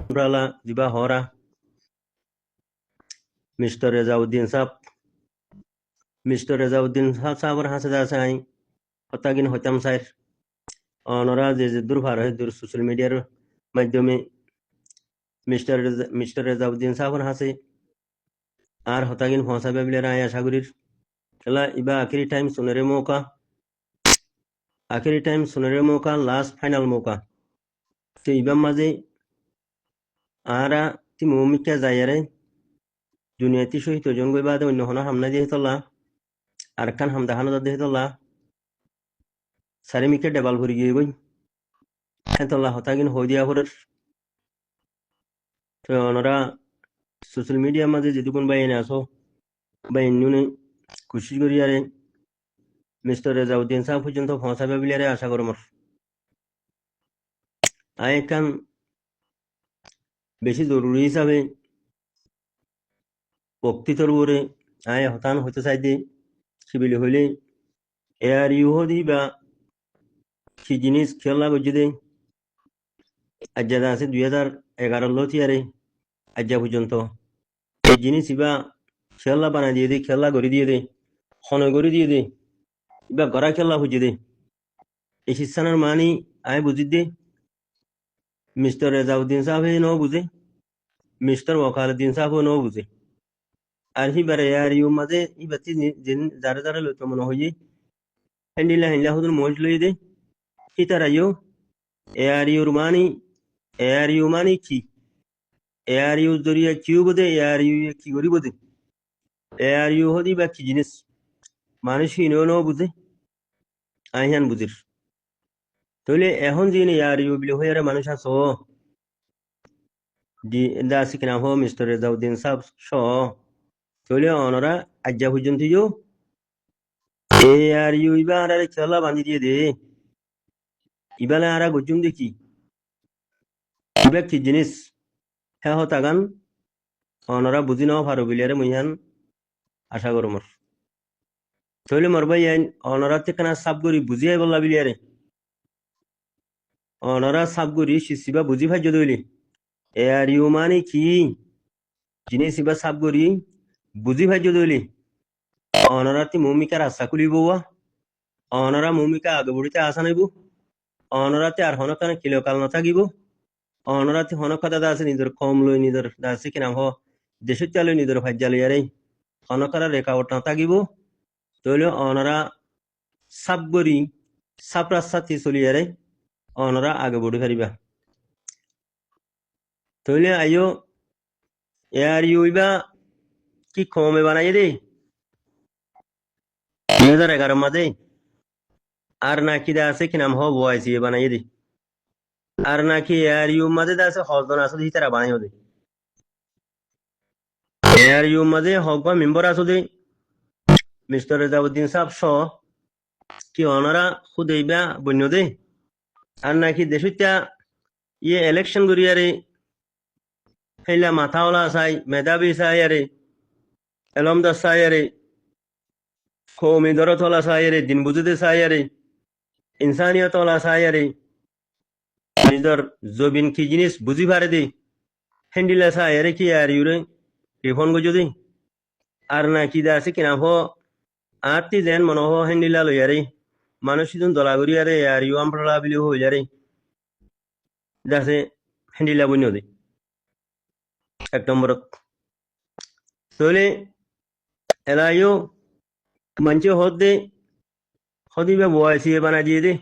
Brala Diba Hora, Mr. Rezauddin Sap, Mr. Rezauddin Sabar Hasada Sai, Hotagin Hotam Sair, Honora is Durfar, social media, Madame Mr. Rezauddin Sabar Hase, আর হতাগিন ফসাবে বিলেরা আশা করি খেলা ইবা আখেরি time সোনারে মৌকা last final মৌকা তো ইবার মাঝে আরা তি মৌমিকা যাইয়ারে দুনিয়াতি সহিত জন গই বাদে অন্য হনা হামনা দিয়ে তলা আর কান হামদা হানো দিয়ে তলা সারিমিকে ডেবাল ভরি গিয়ে গই হ্যাঁ তলা হতাগিন হই দিয়া ভরের তো ওনারা সোশ্যাল মিডিয়ার মাঝে যেটুকুন বাইনে আসো বাইনে খুশি করি আরে মিস্টার রেজাউদ্দিন সাহেব পর্যন্ত পৌঁছাবে বলে আশা করব আয় কান বেশি জরুরি হিসাবে বক্তৃতার উপরে আয় হতান হতে চাই দিয়ে সিবিল হইলে এয়ার ইউহদি বা কি জিনিস খেলা করছে দে আজ্জাদা আছে 2011 লতিয়ারে আজ্জা পর্যন্ত এই জিনিস ইবা খেলা বানা দিয়ে দে খেলা করে দিয়ে দে খন করে দিয়ে দে ইবা গড়া খেলা হচ্ছে দে এই শিক্ষানোর মানি আয় বুঝি দে মিস্টার রেজাউদ্দিন সাহেব ন বুঝে মিস্টার ওয়াকালুদ্দিন সাহেব ন বুঝে আর হিবারে আর ইউ মাঝে ইবাতি যারা যারা লইতো মনে হই হ্যান্ডিলা হুদুর মজ লই দে হিতারা ইউ এয়ার ইউ মানি কি এয়ার ইউ জরিয়া কিউ বোধে এয়ার ইউ কি করি বোধে এয়ার ইউ হদি বা কি জিনিস মানুষ হিনেও ন বুঝে আইহান বুঝির তাহলে এখন যিনি এয়ার ইউ বিলে হয়ে মানুষ আছো দা সিকিনা হো মিস্টার রেজাউদ্দিন সাহেব শ তাহলে অনরা আজ্জা পর্যন্ত আর ইউ ইবা আর খেলা বান্ধি দিয়ে দে ইবালে আর গজুম দেখি ইবা কি জিনিস হ্যাঁ তাগান অনরা বুঝি নাও পারো বিলিয়ারে মুইহান আশা করো মোর তাহলে মোর ভাই অনরা তেখানা সাব করি বুঝিয়াই বললা বিলিয়ারে অনরা সাব করি শিশিবা বুঝি ভাই যদি আর ইউ মানে কি জিনিস ইবা সাব করি বুঝি ভাই যদি অনরা তি মৌমিকার আশা খুলিব অনরা মৌমিকা আগে বুড়িতে আসা নাইব অনরাতে আর হনকানে কিলোকাল নাথাকিব অনরাতে হনকা দাদা আছে নিজের কম লই নিজের দাসি কিনাম হ দেশের চালই নিজের ভাজ্যা লইয়ারে হনকারা রেখাওট নাথাকিব তৈলে অনরা সাবগরি সাপ রাস্তাতে চলিয়ারে অনরা আগে বুড়ি পারিবা তৈলে আইও এয়ার ইউইবা কি কমে বানাই দে 2011 মাঝে আর নাকি দা আছে কি নাম হ ওয়াইসি বানাই দে আর নাকি এয়ার ইউ মাঝে দা আছে হজন আছে হিতারা বানাই দে এয়ার ইউ মাঝে হক বা মেম্বার আছে দে মিস্টার রেজাউদ্দিন সাহেব শ কি অনরা খুদেইবা বন্য দে আর নাকি দেশটা ইয়ে ইলেকশন করিয়ারে হেলা মাথাওয়ালা চাই মেধাবী চাই আরে এলমদার চাই আরে কৌমি দরতলা চাই আরে দিন বুঝতে চাই আরে ইনসানিয়তলা চাই আরে নিজের জবিন কি জিনিস বুঝি পারে দে হ্যান্ডিলা চাই আরে কি আর ইউরে রিফোন গো যদি আর না কি দা আছে কিনা হো আত্মি যেন মনে হো হ্যান্ডিলা লই আরে মানুষ যখন দলা করি আরে আর ইউ আমপ্রলা বিলি হই আরে দাসে হ্যান্ডিলা বন্য দে এক নম্বরত তাহলে এলাইও মঞ্চে হদ দে হদিবা ওয়াইসি বানা দিয়ে দে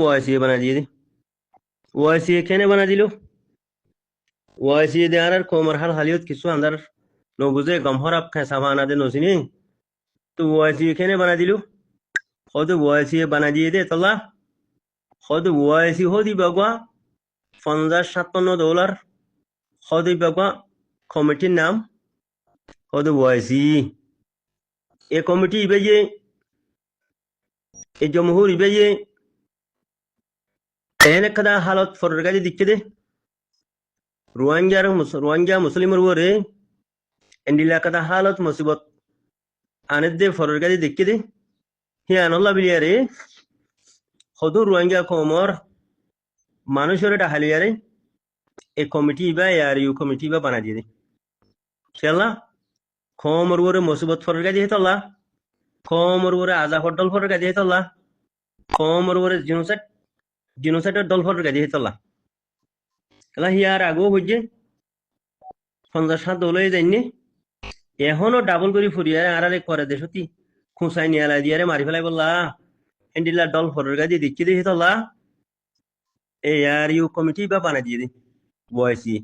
ওয়াইসি বানা দিয়ে দে ওয়াইসি কেনে বানা দিল ওয়াইসি দে আর কোমর হাল হালিয়ত কিছু আন্দার নো বুঝে গমহর আপ খায় সামানা দে নসিনি তো ওয়াইসি কেনে বানা দিল হদ ওয়াইসি বানা দিয়ে দে তলা হদ ওয়াইসি হদি বাগা $50-57 হদি বাগা কমিটির নাম হদ ওয়াইসি এ কমিটি ইবে যে এই জমহুর ইবে যে এনে kada হালত ফরের কাজে দিচ্ছে দে রোহিঙ্গা মুসলিমের উপরে এন্ডিলা kada হালত মুসিবত আনে দে ফরের কাজে দিচ্ছে দে হি আনল্লা বিলিয়ারে হদু রোহিঙ্গা কমর মানুষের এটা হালিয়ারে এই কমিটি বা এআরইউ কমিটি বা বানা দিয়ে খেলা কমর ওরে মুসিবত ফরের কাজে হেতলা কমর ওরে আজাফর দল ফরের কাজে হেতলা কমর ওরে জিনোসাইডের দল ফরের কাজে হেতলা খেলা হিয়ার আগেও হইছে 57 দলে যাইনি এখনো ডাবল করে ফুরিয়ারে আর আরেক করে দেশতি খুঁচাই নিয়ে আলাই দিয়ে মারি ফেলাই বললা হ্যান্ডিলার দল ফরের কাজে দিচ্ছি দিয়ে হেতলা এআরইউ কমিটি বা বানা দিয়ে দে ওয়াইসি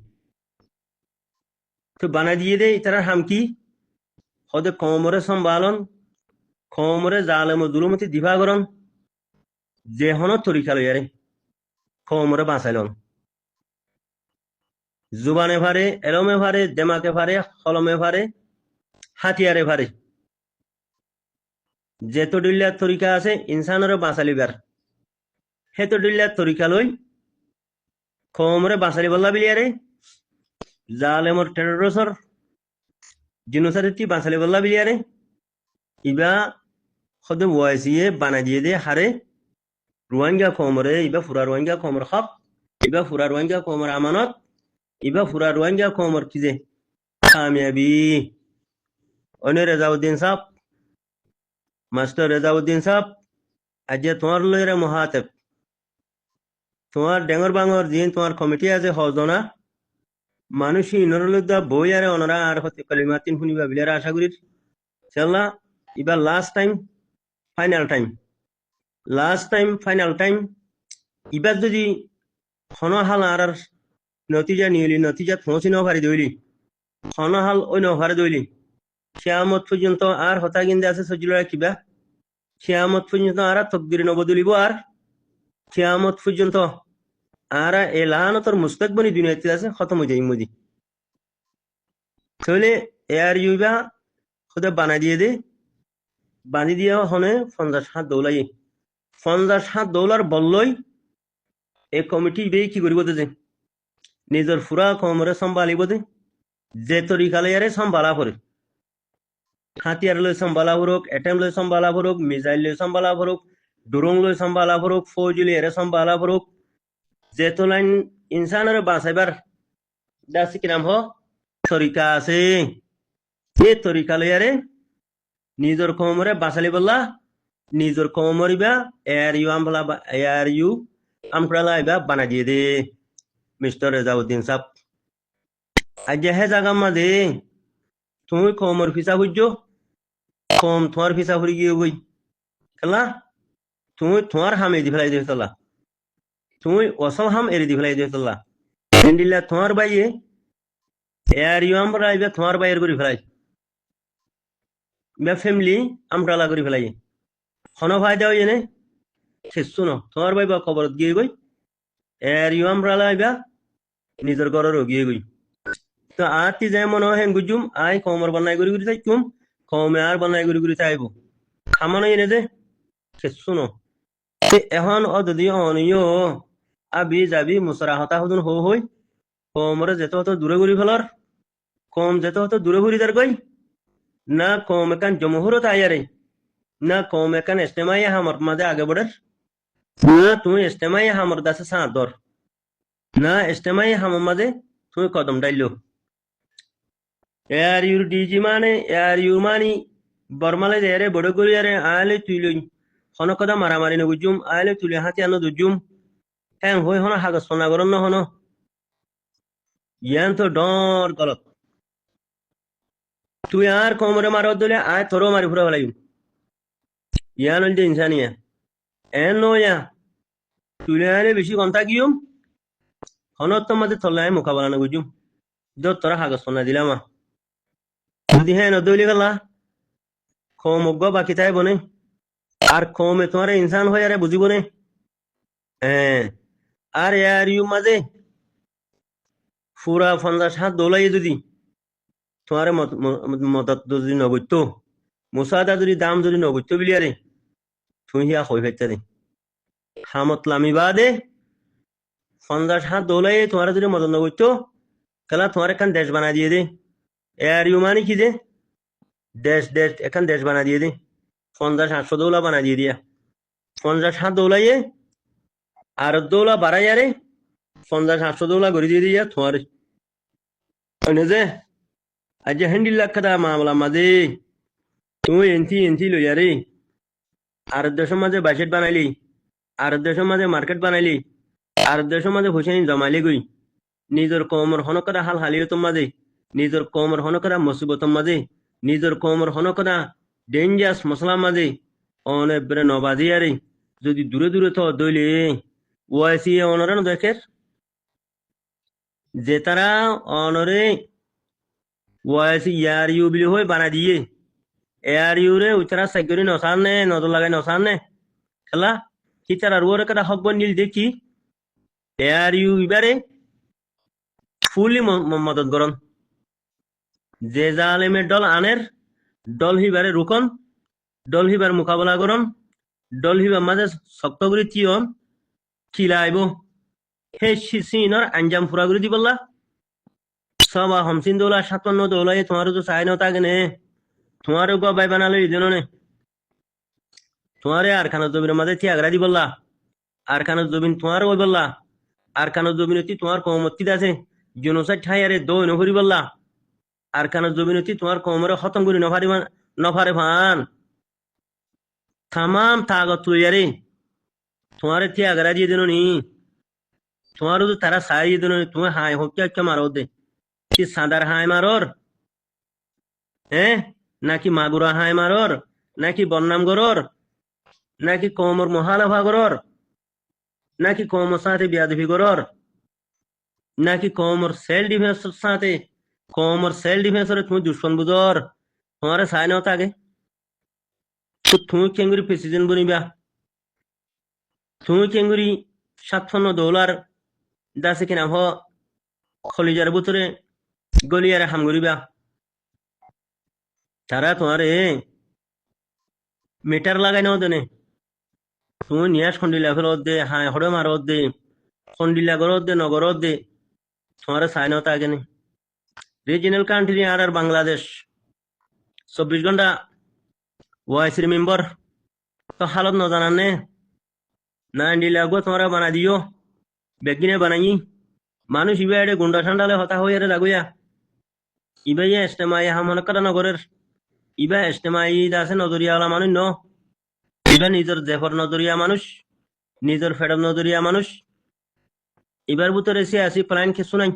তো বানা দিয়ে দে তারা হামকি হদে কমরে সম্ভালন কমরে জালেম দুলুমতি দিভাগরণ যে হন তরিকা লইয়ারে কমরে বাঁচাইলন জুবানে ভারে এলমে ভারে দেমাকে ভারে হলমে ভারে হাতিয়ারে ভারে যেত ডিল্লার তরিকা আছে ইনসানের বাঁচালিবার হেতো ডিল্লার তরিকা লই কমরে বাঁচালি বল্লা বিলিয়ারে জালেমর টেররসর জিনোসারিটি বাঁচালি বল্লা বিলিয়ারে ইবা খদে ওয়াইসিয়ে বানা দিয়ে দে হারে রোহিঙ্গা কমরে ইবা ফুরা রোহিঙ্গা কমর হক ইবা ফুরা রোহিঙ্গা কমর আমানত ইবা ফুরা রোহিঙ্গা কমর কিজে কামিয়াবি অনে রেজাউদ্দিন সাহ মাস্টার রেজাউদ্দিন সাহ আজ তোমার লইরে মহাতেব তোমার ডেঙ্গর বাঙর দিন তোমার কমিটি আছে হজনা মানুষই ইনরলুদ্দা বই আরে অনরা আর হতে কলিমাতিন শুনিবা বিলেরা আশা করি চাল্লা ইবা লাস্ট টাইম ফাইনাল টাইম ইবার যদি হনহাল আর নতিজা নিয়লি নতিজা পৌঁছি নভারি দইলি হনহাল ওই নভারে দইলি কিয়ামত পর্যন্ত আর হতা গিন্দে আছে সজিলরা কিবা কিয়ামত পর্যন্ত আর তকদির নবদলিব আর কিয়ামত পর্যন্ত আর এলানতর মুস্তাকবনি দুনিয়াতে আছে খতম হয়ে যাই মুদি তাহলে এর ইউবা খুদে বানা দিয়ে দে বানি দিয়া হনে 57 দৌলাই 57 দৌলার বললই এই কমিটি বে কি করিব দে নিজের ফুরা কমরে সম্ভালিব দে যে তরিকালে আরে সম্ভালা করে হাতিয়ার লই সম্ভালা হরুক এটেম লই সম্ভালা হরুক মিসাইল লই সম্ভালা হরুক ড্রোন লই সম্ভালা হরুক ফৌজি লই এরে সম্ভালা হরুক যে তো লাইন ইনসানের বাঁচাইবার দাসি কি নাম হ তরিকা আছে এই তরিকা লই আরে নিজের কমরে বাঁচালি বললা নিজের কমরিবা এয়ার ইউ আমপ্রালা ইবা বানা দিয়ে দে মিস্টার রেজাউদ্দিন সাহ আজ হে জায়গা মাঝে তুমি কমর ফিসা বুঝছো কম তোমার ফিসা ফুরি গিয়ে বই খেলা তুমি তোমার হাম এদি ফেলাই দিয়ে তোলা তুমি অসল হাম এরি দি ফেলাই দিয়ে তোলা এন্ডিলা তোমার বাইয়ে এয়ার ইউ আমরা ইবা তোমার বাইয়ের করে ফেলাই ইবা ফ্যামিলি আমপ্রালা করে ফেলাই হন ভাই দাও এনে খেসছো ন তোমার বাই বা খবরত গিয়ে গই এর ইউ আমরালা ইবা নিজের ঘরের গিয়ে গই তো আর তি যাই মনে হেন গুজুম আই কমর বানাই করি করি থাকুম কমে আর বানাই করি থাকবো খামানো এনে দে খেসছো ন এখন যদি অনিও আবি যাবি মুসরা হতা হদুন হই কমরে যেতে হতো দূরে ঘুরি ফেলার কম যেতে হতো দূরে ঘুরি তার কই না কম একান জমহুরত আয়ারে না কম একান ইস্তেমাই হামর মাঝে আগে বড়ের না তুমি ইস্তেমাই হামর দাসে সাঁদর না ইস্তেমাই হামর মাঝে তুমি কদম ডাইলো এয়ার ইউর ডিজি মানে এয়ার ইউ মানি বর্মালে দেরে বড় করি আরে আলে তুইলই হন কথা মারামারি নগুজুম আলে তুলে হাতি আনো দুজুম হ্যাঁ হই হন হাগস সোনা গরম ন হন ইয়ান তো ডর গলত তুই আর কমরে মারত দিলে আয় তোরও মারি ফুরা ফেলাই ইয়ান হল যে ইনসানিয়া এন নয়া তুলে আলে বেশি কন্তা গিয়ম হনত তো মাঝে থল্লাই মোকাবেলা নগুজুম যত তোরা হাগস সোনা দিলাম যদি হ্যাঁ নদলি গেলা কম অজ্ঞ বাকি তাই বনে আর কমে তোমার ইনসান হয়ে আরে বুঝিব নে হ্যাঁ আর ইয়ার ইউ মাঝে ফুরা 57 দৌলাই যদি তোমার মদত যদি নগত্য মুসাদা যদি দাম যদি নগত্য বিলি আরে তুই হিয়া হই ফেলতে দে হামত লামি বাদে 57 দৌলাই তোমার যদি মদত নগত্য খেলা তোমার এখান দেশ বানা দিয়ে দে এয়ার ইউ মানে কি যে দেশ এখান দেশ বানা দিয়ে দে 50-800 দৌলা বানা দিয়ে দিয়া 57 দৌলাইয়ে আর দৌলা বাড়াই আরে $50-800 করে দিয়ে দিয়া তোমার যে আজ হ্যান্ডিল লাখ কথা মামলা মাঝে তুই এনথি লইয়া রে আর দেশের মাঝে বাজেট বানাইলি আর দেশের মাঝে মার্কেট বানাইলি আর দেশের মাঝে হুসেন জমাইলি গই নিজের কমর হনকরা হাল হালিয়তর মাঝে নিজের কমর হনকরা মুসিবতর মাঝে নিজের কমর হনকরা ডেঞ্জাস মশলার মাঝে অনেক বেড়ে নবাজি আরে যদি দূরে দূরে তো দইলে ওয়াইসি অনরেন দেখের যে তারা অনরে ওয়াইসি ইয়ার ইউ বিলি হয়ে বানা দিয়ে এয়ার ইউ রে উচারা সেগুরি নসানে নজর লাগাই নসানে খেলা কি তারা রুয়ারে কাটা হকব নীল দেখি এয়ার ইউ ইবারে ফুলি মদত গরম যে জালেমের দল আনের দল হিবারে রুকন দল হিবার মোকাবেলা করন দল হিবার মাঝে শক্ত করে চিয়ন খিলাইব হে সিনর আঞ্জাম ফুরা করে দিবল্লা সবা হমসিন দৌলা 57 দৌলা তোমার তো চাই না তাকে নে তোমার গবাই বানালে দিন নে তোমারে আর খানা জমির মাঝে থিয়াগরা দিবল্লা আর খানা জমিন তোমার ওই বললা আর খানা জমিনতি তোমার কমতি আছে জনসাই ঠাই আরে দই নভরি বললা আর খানা জমিনতি তোমার কমরে খতম করি নফারে ফান তামাম তাগত লইয়ারে তোমারে থিয়াগরা দিয়ে দিন নি তোমারও তো তারা সারিয়ে দিন তুমি হাই হোক মারো দে কি সাদার হাই মারর হ্যাঁ নাকি মাগুরা হাই মারর নাকি বন্নাম গরর নাকি কমর মহালাভা গরর নাকি কমর সাথে বিয়াদবি গরর নাকি কমর সেল ডিফেন্স সাথে কমর সেল ডিফেন্সরে তুমি দুশ্মন বুঝর তোমার সাই নাও তাকে তো তুমি কেঙ্গুরি প্রেসিডেন্ট বনিবা তুমি কেঙ্গুরি $57 দাসে কিনা হ খলিজার ভিতরে গলিয়ারে হামগুরিবা তারা তোমারে মিটার লাগাই নাও দেনে তুমি নিয়াস খন্ডিলা ফেরত দে হাই হড়ে মারত দে খন্ডিলা গরত দে নগরত দে তোমার সাই নাও তাকে নে রিজিনাল কান্ট্রি আর বাংলাদেশ 24 ঘন্টা ওয়াইসির মেম্বার তো হালত ন জানান নে না ইন্ডিলা গো তোমরা বানা দিও বেগিনে বানাই মানুষ ইবাইডে গুন্ডা ঠান্ডালে হতা হয়ে লাগুয়া ইবাই এস্তেমাই হামনে কাটা নগরের ইবা এস্তেমাই দাসে নজরিয়াওয়ালা মানুষ ন ইবা নিজের জেফর নজরিয়া মানুষ নিজের ফেডার নজরিয়া মানুষ এবার ভিতরে সে আসি প্ল্যান কে শুনাই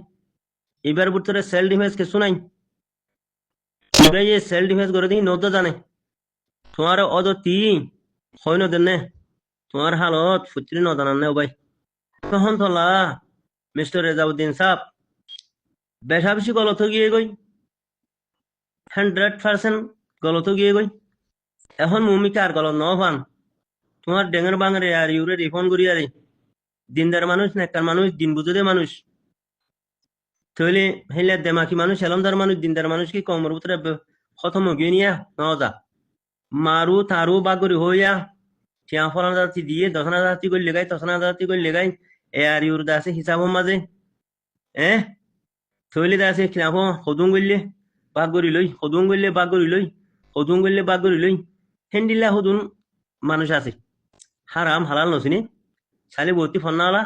এবার ভিতরে সেল ডিফেন্স কে শুনাই ইবাই সেল ডিফেন্স করে দিই নদ জানে তোমার অদতি হয় না দেন তোমার হালত ফুচরি ন জানান নে ভাই তখন তোলা মিস্টার রেজাউদ্দিন সাহ বেশা বেশি গলত গিয়ে গই 100% গলত গিয়ে গই এখন মুমিকে আর গলত ন পান তোমার ডেঙ্গের বাঙারে আর ইউরে রিফোন করি আরে দিনদার মানুষ নেককার মানুষ দিন বুঝে মানুষ তৈলে হেলে দেমাকি মানুষ এলমদার মানুষ দিনদার মানুষ কি কমর ভিতরে খতম গিয়ে নিয়া নজা মারু তারু বাগরি হইয়া টিয়া ফলান জাতি দিয়ে 10,000 জাতি করে লেগাই 10,000 জাতি করে লেগাই এ আর ইউর দাসে হিসাব মাঝে থইলে দাসে খিলাফ হদুং গইলে বাগরি লই হদুং গইলে বাগরি লই হদুং গইলে বাগরি লই হেন্ডিলা হদুন মানুষ আছে হারাম হালাল নছিনি সালে ভর্তি ফন্নাওয়ালা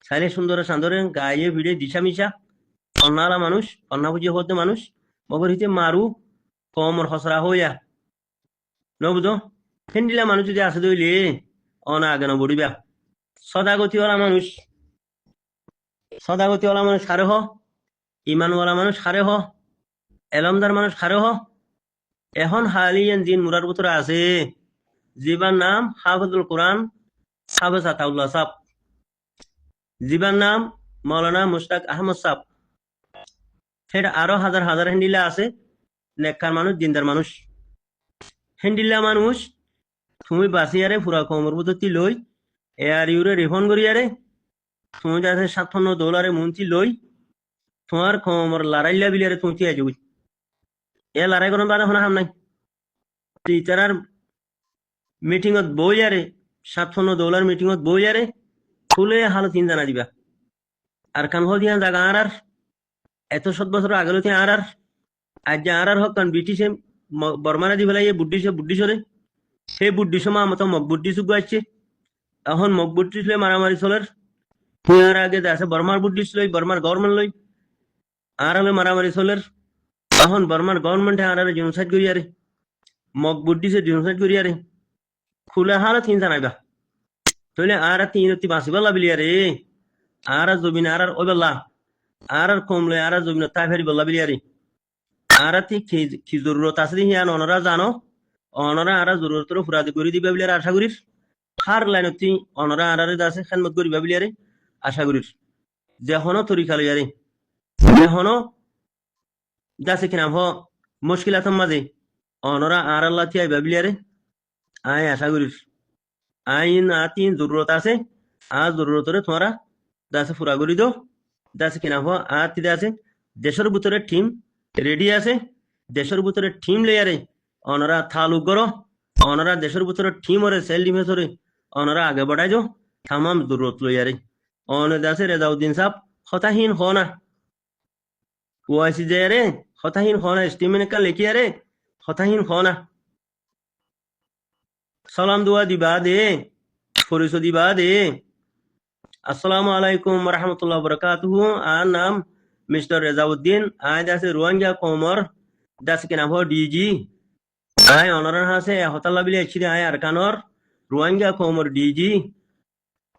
সালে সুন্দর সান্দরে গায়ে ভিড়ে দিশা মিশা ফন্নাওয়ালা মানুষ ফন্না পুজিয়ে হতে মানুষ মগর হিতে মারু কমর হসরা হইয়া নবুঝো হেন্ডিলা মানুষ যদি আছে দইলে অনা আগে নবড়িবা সদাগতিওয়ালা মানুষ হারে হ ইমানওয়ালা মানুষ হারে হ এলমদার মানুষ হারে হ এখন হালিয়ান জিন মুরার ভিতরে আছে জিবার নাম হাফিজুল কোরআন হাফেজ আতাউল্লাহ সাহ জিবার নাম মৌলানা মুশতাক আহমদ সাহ সেটা আরো হাজার হাজার হেন্ডিলা আছে নেককার মানুষ দিনদার মানুষ হেন্ডিলা মানুষ তুমি বাঁচিয়ারে ফুরা কমর বুঝতি লই এয়ার ইউরে রিফোন করিয়ারে তুমি যাতে $57 মন্ত্রী লই তোমার কমর লড়াইলা বিলিয়ারে তুমি আজ এ লড়াই করার বাদে হনা হাম নাই টিচারার মিটিংত বইয়ারে $57 মিটিংত বইয়ারে খুলে হালত তিন জানা দিবা আর কাম হল দিয়া জাগা আর এত 7 বছর আগেও তিয়া আর আজ যে আর হোক কারণ ব্রিটিশে বর্মানা দি ফেলাই বুদ্ধিসরে সেই বুদ্ধিস মা মতো মগ বুদ্ধি চুগ গাইছে এখন মগ বুদ্ধি মারামারি চলের হুঁয়ার আগে আছে বর্মার বুদ্ধিস লই বর্মার গভর্নমেন্ট লই আর হলে মারামারি চলের এখন বর্মার গভর্নমেন্টে আর জেনোসাইড করিয়ারে মগ বুদ্ধিসে জেনোসাইড করিয়ারে খুলে হালে তিন জানাইবা তাহলে আর তিন বাঁচিবা লাবিলিয়ারে আর জমিন আর ওইবেলা আর কমলে আর জমিন তাই ফেরি বললা বিলিয়ারে আর কি জরুরত আছে হিয়ান অনরা জানো অনরা আর জরুরতর ফুরাদি করে দিবা বিলিয়ারে আশা করির হার লাইনত অনরা আর আছে খেদমত করিবা বিলিয়ারে আশা করির যেহনো তরিকা লইয়ারে যেহনো যাচ্ছে কিনা হ মুশকিলাত মাঝে অনরা আর আল্লাহ তিয়াই বাবিলিয়ারে আয় আশা করিস আইন আতিন জরুরত আছে আর জরুরতরে তোমরা দাসে ফুরা করি দো দাসে কিনা হ আর তিদে আছে দেশের ভিতরে টিম রেডি আছে দেশের ভিতরে টিম লেয়ারে অনরা থালুক করো অনরা দেশের ভিতরে টিম ওরে সেল ডিফেন্সরে অনরা আগে বাড়াই দো তামাম জরুরত লইয়ারে অন দাসে রেজাউদ্দিন সাহেব হতাহীন হ না ওয়াইসি যে রে হতাহীন হ না স্টিমেন কা লেখিয়া রে হতাহীন হ না সালাম দোয়া দিবা দে পরিচয় দিবা দে আসসালামু আলাইকুম রহমতুল্লাহ বরকাতুহু আর নাম মিস্টার রেজাউদ্দিন আয় দাসে রোহিঙ্গা কোমর দাস কি নাম ডিজি আয় অনরার হাসে হতাল্লা বিলে ছিড়ে আয় আরকানর রোহিঙ্গা কোমর ডিজি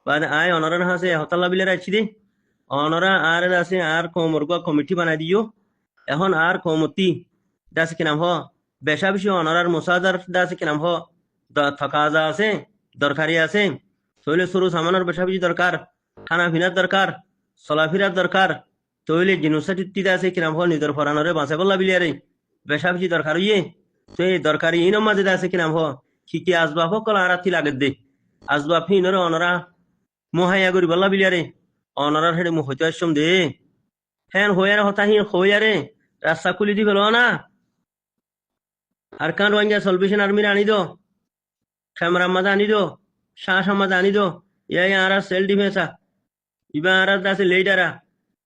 বাদ আয় অনরার হাসে হতাল্লা বিলে রাখছি অনরা আর দাসে আর কোমর গো কমিটি বানাই দিও এখন আর কমতি দাস কি নাম বেশা বেশি অনরার মোসাদার দাস কি নাম থাকা আছে দরকারি আছে তৈলে সরু সামানোর বেশা বেশি দরকার খানা ফিনার দরকার চলাফিরার দরকার তৈলে জিনুসাটি আছে কিরাম হল নিজের ফরানরে বাঁচে বললা বিলিয়ারে বেশা বেশি দরকার ইয়ে তো এই দরকারি ইন মাঝে আছে কিরাম হ কি আসবাব কল আরাতি লাগে দে আসবাব হিনরে অনরা মোহাইয়া করি বললা বিলিয়ারে অনরার হেডে মুখ হইতে আসম দে হ্যান হইয়ারে হতাহি হইয়ারে রাস্তা খুলি দি ফেলো না আর কান রোহিঙ্গা সলভেশন আর্মির আনি দো ক্যামেরা মাঝে আনি দো শাহ মাঝে আনি দো ইয়াই আর সেল ডিফেন্সা ইবা আর আছে লেডারা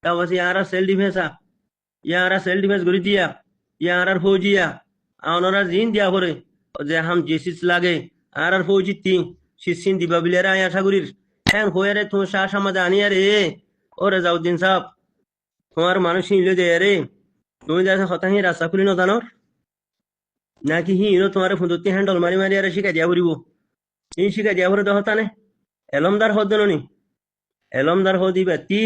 তা বসে আর সেল ডিফেন্সা ইয়া আর সেল ডিফেন্স করে দিয়া ইয়া আর ফৌজিয়া আওনারা জিন দিয়া করে যে হাম জেসিস লাগে আর ফৌজি তি শিসিন দিবা বিলেরা আশা করির হ্যাঁ হইয়ারে তুমি শাহ মাঝে আনি আরে ও রেজাউদ্দিন সাহেব তোমার মানুষ হিলে দে রে তুমি যাচ্ছে হতাহি রাস্তা খুলি ন জানোর নাকি হিনো তোমার ফুন্দুতি হ্যান্ডল মারি মারি আর শিখা দিয়া ফুরিব এই শিখা দিয়া ফুরে দহতানে এলমদার হদ নি এলমদার হদি ব্যক্তি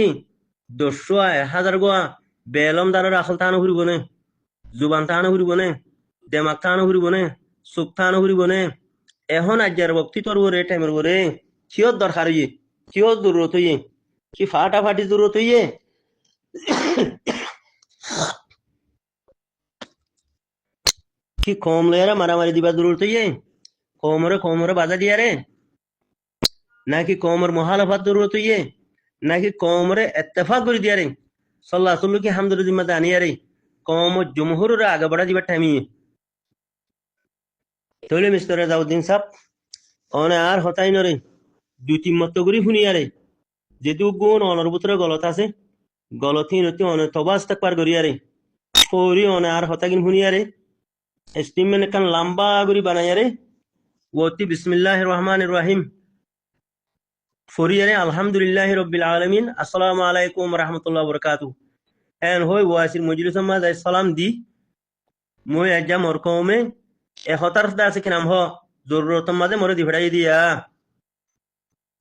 200,000 গোয়া বেলমদারের আসল থানো ফুরিব নে জুবান থানো ফুরিব নে দেমাক থানো ফুরিব নে চোখ থানো ফুরিব নে এখন আজ্ঞার বক্তি তোর ওরে টাইমের ওরে কিয়ত দরকার ইয়ে কিয়ত জরুরত হইয়ে কি ফাটাফাটি জরুরত হইয়ে কি কম লেয়ারা মারামারি দিবা জরুরত হইয়ে কমরে বাধা দিয়া রে নাকি কমর মহালাফাত জরুরত হইয়ে নাকি কমরে এত্তেফাক করে দিয়া রে সাল্লাহ সাল্লু কি হামদুল জিম্মাতে আনিয়া রে কম জমহুরের আগে বাড়া দিবার টাইমিয়ে তৈলে মিস্টার রেজাউদ্দিন সাহেব অনে আর হতাই নরে দুই তিন মত করি শুনিয়া রে যেহেতু গুণ অনর ভিতরে গলত আছে গলতি নতি অনে তবাস তাক পার করিয়া রে ফৌরি অনে আর হতাগিন শুনিয়া রে স্টিমেন কান লম্বা করি বানাইয়া রে ওতি বিসমিল্লাহির রহমানির রহিম ফরিয়ারে আলহামদুলিল্লাহ রব্বিল আলামিন আসসালামু আলাইকুম রহমতুল্লাহ বরকাতু এন হই ওয়াসির মজলিস মাঝে সালাম দি মই আজ্জা মোর কমে এহতার আছে কি নাম জরুরত মাঝে মরে দি ফেড়াই দিয়া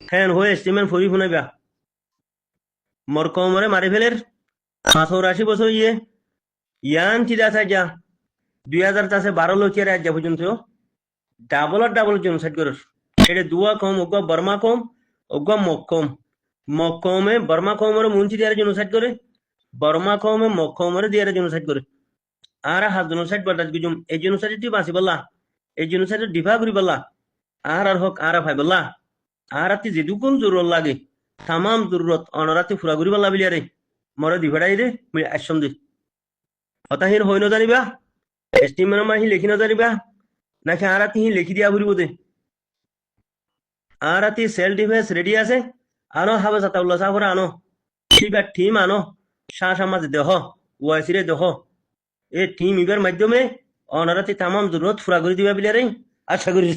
হ্যান হই স্টিমেন ফরি শুনাইবা মোর কমরে মারি ফেলের 85 বছর ইয়ে ইয়ান চিদা যা 2012 লোকের আজ পর্যন্ত ডাবল জেনোসাইড করস এটা দুয়া কম ওগা বর্মা কম ওগা মক্কমে বর্মা কমরে মুন্সি দিয়ারে জেনোসাইড করে বর্মা কমে মক্কমরে দিয়ারে জেনোসাইড করে আর হাত জেনোসাইড বাদাজ গুজুম এই জেনোসাইডটি বাঁচি বললা এই জেনোসাইড ডিফা করি বললা আর হোক আর ভাই বললা আর আতি যেটুকুন জরুরত লাগে তামাম জরুরত অনরাতি ফুরা করি বললা বিলিয়ারে মরে দিভাড়াই রে আশ্রম দে হতাহীন হই নজানিবা এস্টিমের মাহি লেখি নজানিবা নাকি আর আতি লেখি দিয়া ফুরিব দে আর আতি সেল ডিফেন্স রেডি আছে আনো হাবে সাতাউল্লাহ সাহরে আনো শিবা টিম আনো শাহ সমাজ দেহ ওয়াইসিরে দেহ এই টিম ইবার মাধ্যমে অনারাতি তামাম জরুরত ফুরা করে দিবা বিলিয়ারে আশা করি